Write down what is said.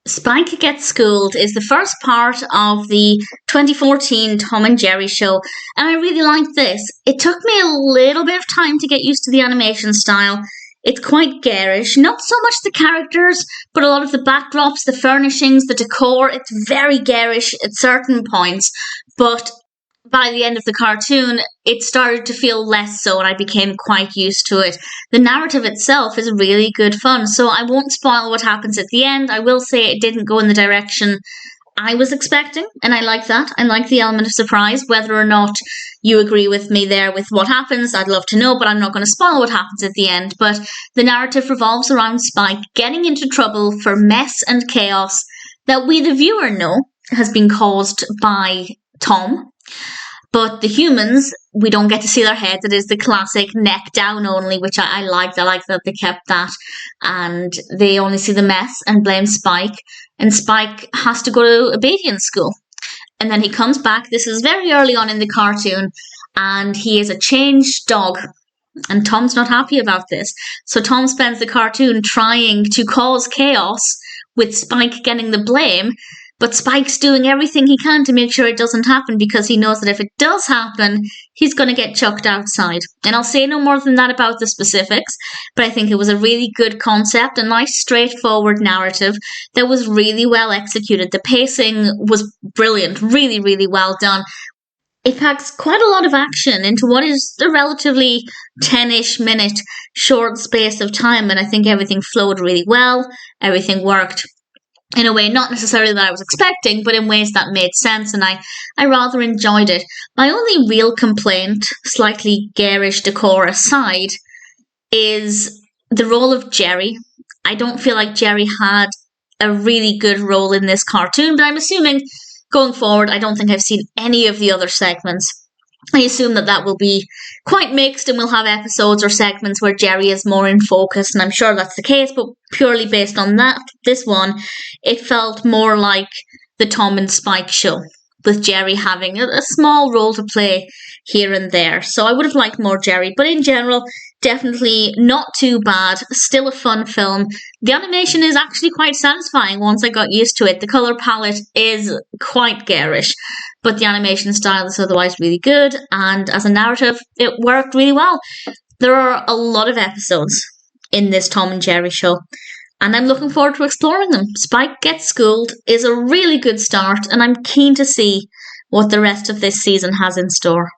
Spike Gets Schooled is the first part of the 2014 Tom and Jerry show, and I really liked this. It took me a little bit of time to get used to the animation style. It's quite garish, not so much the characters, but a lot of the backdrops, the furnishings, the decor. It's very garish at certain points, but by the end of the cartoon, it started to feel less so, and I became quite used to it. The narrative itself is really good fun, so I won't spoil what happens at the end. I will say it didn't go in the direction I was expecting, and I like that. I like the element of surprise. Whether or not you agree with me there with what happens, I'd love to know, but I'm not going to spoil what happens at the end. But the narrative revolves around Spike getting into trouble for mess and chaos that we, the viewer, know has been caused by Tom. But the humans, we don't get to see their heads. It is the classic neck down only, which I liked. I like that they kept that. And they only see the mess and blame Spike. And Spike has to go to obedience school. And then he comes back. This is very early on in the cartoon. And he is a changed dog. And Tom's not happy about this. So Tom spends the cartoon trying to cause chaos with Spike getting the blame. But Spike's doing everything he can to make sure it doesn't happen because he knows that if it does happen, he's going to get chucked outside. And I'll say no more than that about the specifics, but I think it was a really good concept, a nice straightforward narrative that was really well executed. The pacing was brilliant, really, really well done. It packs quite a lot of action into what is a relatively 10-ish minute short space of time, and I think everything flowed really well, everything worked in a way not necessarily that I was expecting, but in ways that made sense, and I rather enjoyed it. My only real complaint, slightly garish decor aside, is the role of Jerry. I don't feel like Jerry had a really good role in this cartoon, but I'm assuming going forward, I don't think I've seen any of the other segments. I assume that will be quite mixed and we'll have episodes or segments where Jerry is more in focus, and I'm sure that's the case, but purely based on this one, it felt more like the Tom and Spike show, with Jerry having a small role to play here and there. So I would have liked more Jerry, but in general, definitely not too bad. Still a fun film. The animation is actually quite satisfying once I got used to it. The colour palette is quite garish, but the animation style is otherwise really good, and as a narrative, it worked really well. There are a lot of episodes in this Tom and Jerry show, and I'm looking forward to exploring them. Spike Gets Schooled is a really good start, and I'm keen to see what the rest of this season has in store.